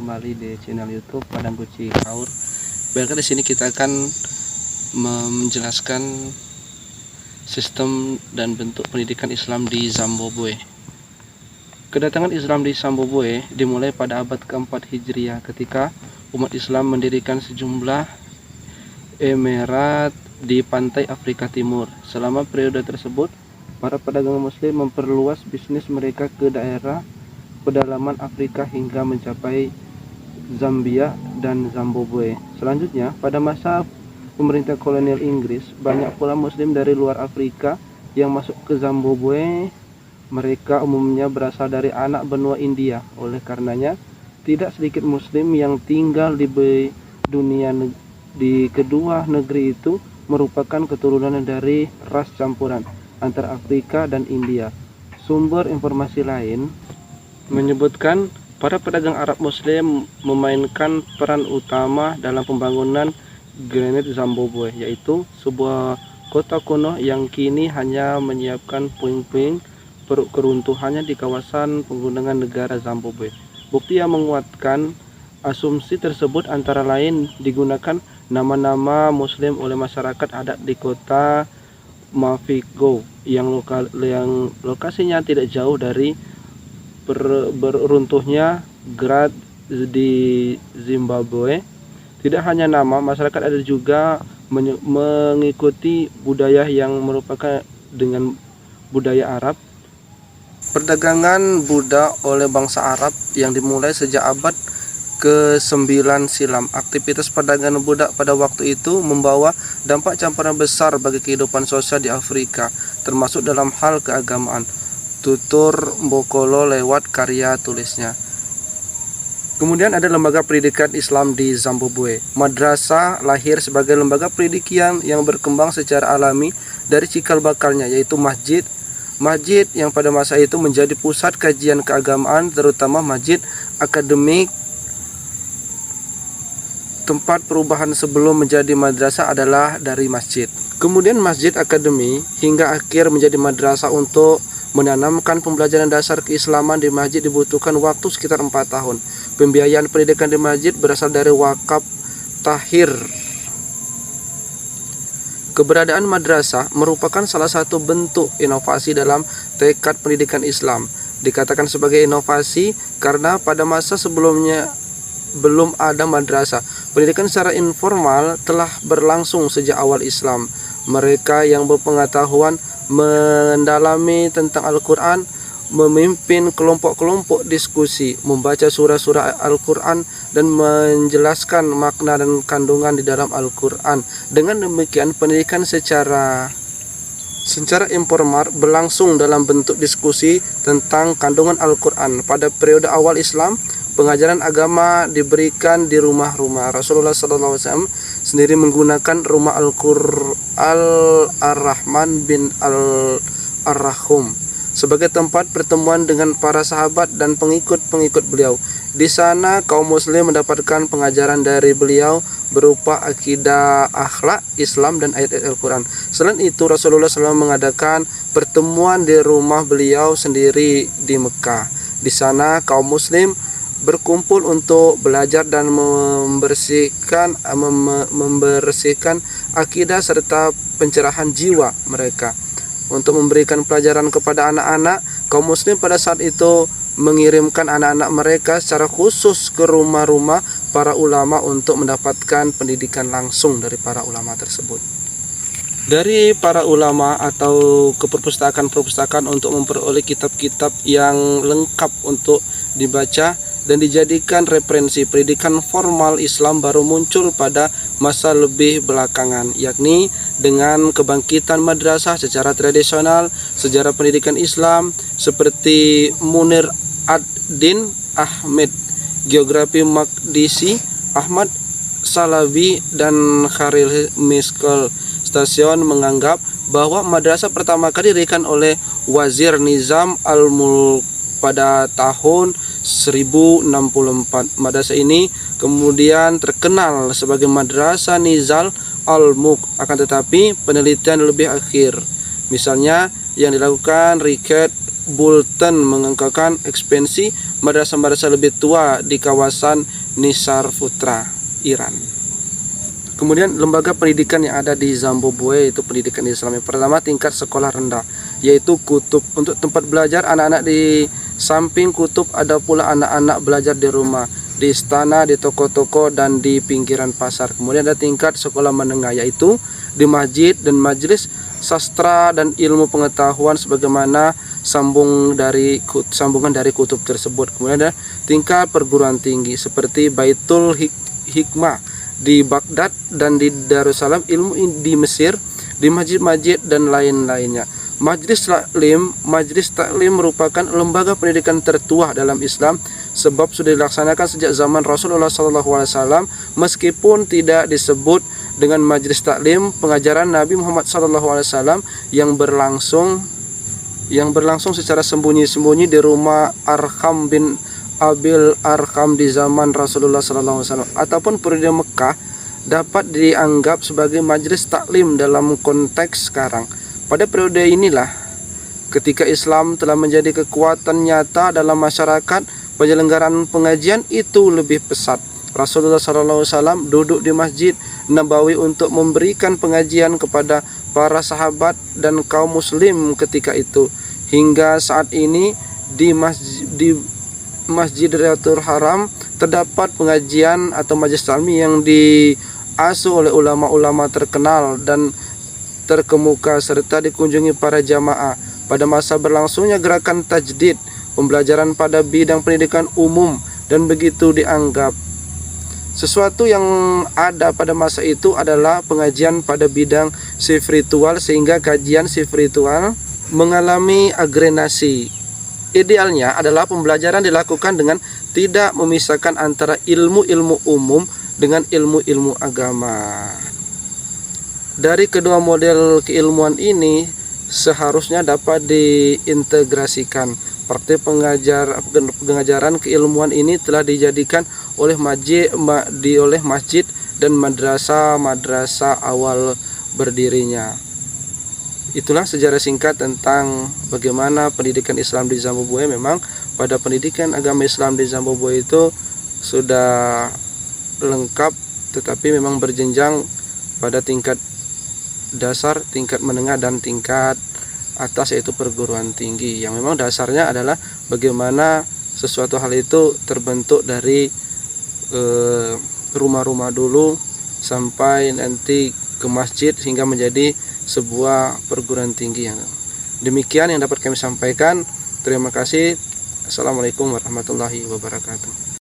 kembali di channel YouTube Padang Kucing Kaur. Baiklah, di sini kita akan menjelaskan sistem dan bentuk pendidikan Islam di Zimbabwe. Kedatangan Islam di Zimbabwe dimulai pada abad keempat Hijriah ketika umat Islam mendirikan sejumlah emirat di pantai Afrika Timur. Selama periode tersebut, para pedagang Muslim memperluas bisnis mereka ke daerah pedalaman Afrika hingga mencapai Zambia dan Zimbabwe. Selanjutnya, pada masa pemerintah kolonial Inggris, banyak pula Muslim dari luar Afrika yang masuk ke Zimbabwe. Mereka umumnya berasal dari anak benua India. Oleh karenanya, tidak sedikit Muslim yang tinggal di kedua negeri itu merupakan keturunan dari ras campuran antara Afrika dan India. Sumber informasi lain menyebutkan para pedagang Arab Muslim memainkan peran utama dalam pembangunan Granite Zimbabwe, yaitu sebuah kota kuno yang kini hanya menyiapkan puing-puing keruntuhannya di kawasan pegunungan negara Zimbabwe. Bukti yang menguatkan asumsi tersebut antara lain digunakan nama-nama Muslim oleh masyarakat adat di kota Mavigo yang lokasinya tidak jauh dari beruntuhnya Grad di Zimbabwe. Tidak hanya nama, masyarakat ada juga mengikuti budaya yang merupakan dengan budaya Arab. Perdagangan Buddha oleh bangsa Arab yang dimulai sejak abad ke-9 silam. Aktivitas perdagangan budak pada waktu itu membawa dampak campuran besar bagi kehidupan sosial di Afrika, termasuk dalam hal keagamaan. Tutur Mbokolo lewat karya tulisnya. Kemudian ada lembaga pendidikan Islam di Zimbabwe. Madrasah lahir sebagai lembaga pendidikan yang berkembang secara alami dari cikal bakalnya, yaitu masjid. Masjid yang pada masa itu menjadi pusat kajian keagamaan, terutama masjid akademik. Tempat perubahan sebelum menjadi madrasah adalah dari masjid. Kemudian masjid akademi hingga akhir menjadi madrasah. Untuk menanamkan pembelajaran dasar keislaman di masjid dibutuhkan waktu sekitar 4 tahun. Pembiayaan pendidikan di masjid berasal dari wakaf tahir. Keberadaan madrasah merupakan salah satu bentuk inovasi dalam tekad pendidikan Islam. Dikatakan sebagai inovasi karena pada masa sebelumnya belum ada madrasah. Pendidikan secara informal telah berlangsung sejak awal Islam. Mereka yang berpengetahuan mendalami tentang Al-Quran memimpin kelompok-kelompok diskusi, membaca surah-surah Al-Quran dan menjelaskan makna dan kandungan di dalam Al-Quran. Dengan demikian, pendidikan secara informal berlangsung dalam bentuk diskusi tentang kandungan Al-Quran. Pada periode awal Islam, pengajaran agama diberikan di rumah-rumah. Rasulullah SAW sendiri menggunakan rumah Ar-Rahman bin Ar-Rahum sebagai tempat pertemuan dengan para sahabat dan pengikut-pengikut beliau. Di sana kaum muslim mendapatkan pengajaran dari beliau berupa akidah, akhlak, Islam, dan ayat-ayat Al-Quran. Selain itu, Rasulullah SAW mengadakan pertemuan di rumah beliau sendiri di Mekah. Di sana kaum muslim berkumpul untuk belajar dan membersihkan akidah serta pencerahan jiwa mereka. Untuk memberikan pelajaran kepada anak-anak, kaum muslim pada saat itu mengirimkan anak-anak mereka secara khusus ke rumah-rumah para ulama untuk mendapatkan pendidikan langsung dari para ulama tersebut. Dari para ulama atau ke perpustakaan untuk memperoleh kitab-kitab yang lengkap untuk dibaca dan dijadikan referensi. Pendidikan formal Islam baru muncul pada masa lebih belakangan, yakni dengan kebangkitan madrasah secara tradisional. Sejarah pendidikan Islam seperti Munir ad-Din Ahmed, Geografi Maqdisi Ahmad Salawi, dan Khalil Miskel Station menganggap bahwa madrasah pertama kali didirikan oleh Wazir Nizam al-Mulk pada tahun 1064. Madrasah ini kemudian terkenal sebagai Madrasah Nizam al-Mulk, akan tetapi penelitian lebih akhir, misalnya yang dilakukan Riket Bolton mengangkat ekspansi madrasah-madrasah lebih tua di kawasan Nisar Putra, Iran. Kemudian lembaga pendidikan yang ada di Zimbabwe itu pendidikan Islam. Yang pertama tingkat sekolah rendah, yaitu kutub. Untuk tempat belajar anak-anak di samping kutub ada pula anak-anak belajar di rumah, di istana, di toko-toko, dan di pinggiran pasar. Kemudian ada tingkat sekolah menengah, yaitu di masjid dan majelis sastra dan ilmu pengetahuan sebagaimana sambungan dari kutub tersebut. Kemudian ada tingkat perguruan tinggi seperti Baitul Hikmah di Baghdad dan di Darussalam ilmu di Mesir, di masjid-masjid dan lain-lainnya. Majlis Taklim merupakan lembaga pendidikan tertua dalam Islam sebab sudah dilaksanakan sejak zaman Rasulullah SAW, meskipun tidak disebut dengan Majlis Taklim. Pengajaran Nabi Muhammad SAW yang berlangsung secara sembunyi-sembunyi di rumah Arqam bin Abil Arqam di zaman Rasulullah SAW ataupun periode Mekah dapat dianggap sebagai Majlis Taklim dalam konteks sekarang. Pada periode inilah ketika Islam telah menjadi kekuatan nyata dalam masyarakat, penyelenggaraan pengajian itu lebih pesat. Rasulullah SAW duduk di Masjid Nabawi untuk memberikan pengajian kepada para sahabat dan kaum muslim ketika itu. Hingga saat ini di Masjid Riyadhul Haram terdapat pengajian atau majelis taklim yang diasuh oleh ulama-ulama terkenal dan terkemuka serta dikunjungi para jamaah. Pada masa berlangsungnya gerakan tajdid, pembelajaran pada bidang pendidikan umum dan begitu dianggap sesuatu yang ada pada masa itu adalah pengajian pada bidang spiritual, sehingga kajian spiritual mengalami agregasi. Idealnya adalah pembelajaran dilakukan dengan tidak memisahkan antara ilmu-ilmu umum dengan ilmu-ilmu agama. Dari kedua model keilmuan ini seharusnya dapat diintegrasikan. Praktik pengajaran keilmuan ini telah dijadikan oleh masjid dan madrasah awal berdirinya. Itulah sejarah singkat tentang bagaimana pendidikan Islam di Zimbabwe. Memang pada pendidikan agama Islam di Zimbabwe itu sudah lengkap, tetapi memang berjenjang pada tingkat dasar, tingkat menengah, dan tingkat atas, yaitu perguruan tinggi, yang memang dasarnya adalah bagaimana sesuatu hal itu terbentuk dari rumah-rumah dulu sampai nanti ke masjid hingga menjadi sebuah perguruan tinggi. Demikian yang dapat kami sampaikan. Terima kasih. Assalamualaikum warahmatullahi wabarakatuh.